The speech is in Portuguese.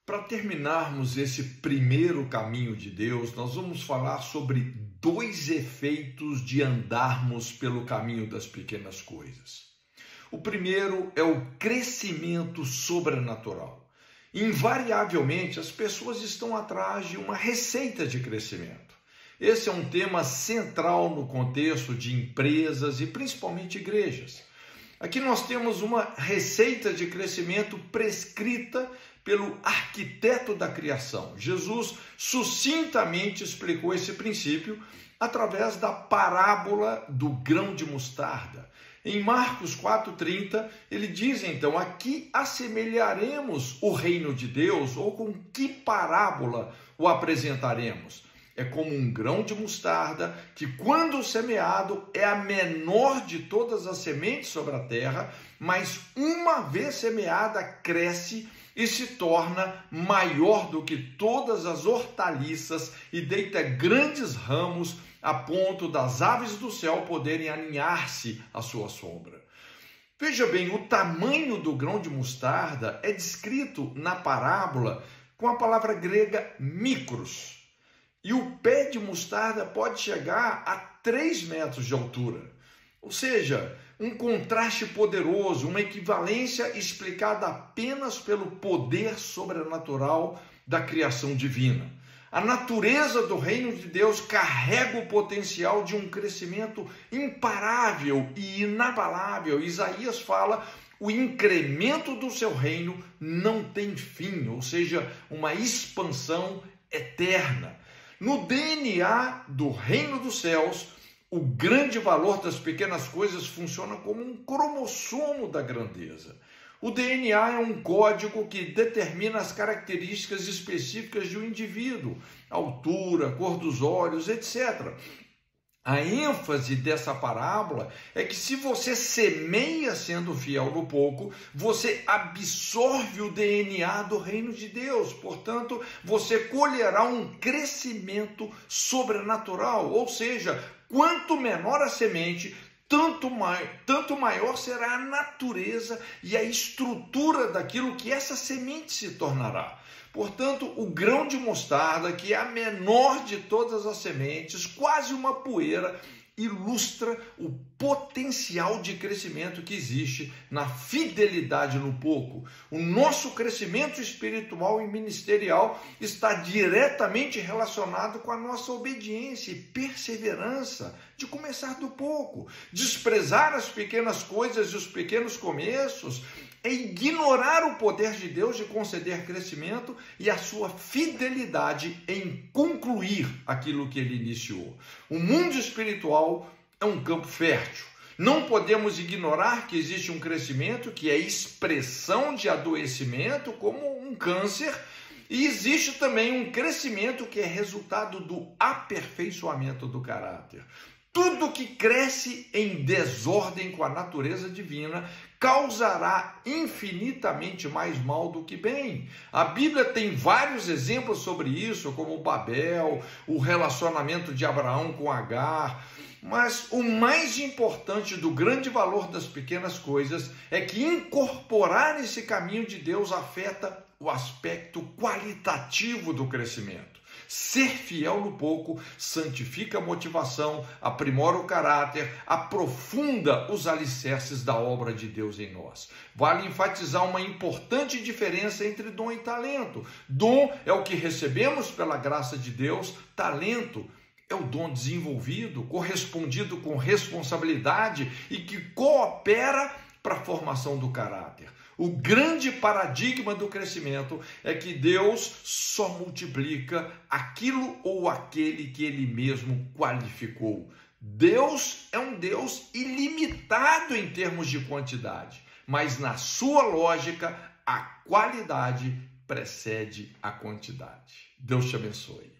Para terminarmos esse primeiro caminho de Deus, nós vamos falar sobre dois efeitos de andarmos pelo caminho das pequenas coisas. O primeiro é o crescimento sobrenatural. Invariavelmente, as pessoas estão atrás de uma receita de crescimento. Esse é um tema central no contexto de empresas e principalmente igrejas. Aqui nós temos uma receita de crescimento prescrita pelo arquiteto da criação. Jesus sucintamente explicou esse princípio através da parábola do grão de mostarda. Em Marcos 4,30, ele diz então: aqui assemelharemos o reino de Deus, ou com que parábola o apresentaremos? É como um grão de mostarda que, quando semeado, é a menor de todas as sementes sobre a terra, mas uma vez semeada, cresce e se torna maior do que todas as hortaliças e deita grandes ramos a ponto das aves do céu poderem aninhar-se à sua sombra. Veja bem, o tamanho do grão de mostarda é descrito na parábola com a palavra grega micros. E o pé de mostarda pode chegar a 3 metros de altura. Ou seja, um contraste poderoso, uma equivalência explicada apenas pelo poder sobrenatural da criação divina. A natureza do reino de Deus carrega o potencial de um crescimento imparável e inabalável. Isaías fala: o incremento do seu reino não tem fim, ou seja, uma expansão eterna. No DNA do reino dos céus, o grande valor das pequenas coisas funciona como um cromossomo da grandeza. O DNA é um código que determina as características específicas de um indivíduo, altura, cor dos olhos, etc. A ênfase dessa parábola é que, se você semeia sendo fiel no pouco, você absorve o DNA do reino de Deus. Portanto, você colherá um crescimento sobrenatural. Ou seja, quanto menor a semente, tanto maior será a natureza e a estrutura daquilo que essa semente se tornará. Portanto, o grão de mostarda, que é a menor de todas as sementes, quase uma poeira, ilustra o potencial de crescimento que existe na fidelidade no pouco. O nosso crescimento espiritual e ministerial está diretamente relacionado com a nossa obediência e perseverança de começar do pouco. Desprezar as pequenas coisas e os pequenos começos é ignorar o poder de Deus de conceder crescimento e a sua fidelidade em concluir aquilo que ele iniciou. O mundo espiritual é um campo fértil. Não podemos ignorar que existe um crescimento que é expressão de adoecimento, como um câncer, e existe também um crescimento que é resultado do aperfeiçoamento do caráter. Tudo que cresce em desordem com a natureza divina causará infinitamente mais mal do que bem. A Bíblia tem vários exemplos sobre isso, como Babel, o relacionamento de Abraão com Agar. Mas o mais importante do grande valor das pequenas coisas é que incorporar esse caminho de Deus afeta o aspecto qualitativo do crescimento. Ser fiel no pouco santifica a motivação, aprimora o caráter, aprofunda os alicerces da obra de Deus em nós. Vale enfatizar uma importante diferença entre dom e talento. Dom é o que recebemos pela graça de Deus, talento é o dom desenvolvido, correspondido com responsabilidade e que coopera para a formação do caráter. O grande paradigma do crescimento é que Deus só multiplica aquilo ou aquele que Ele mesmo qualificou. Deus é um Deus ilimitado em termos de quantidade, mas na sua lógica, a qualidade precede a quantidade. Deus te abençoe.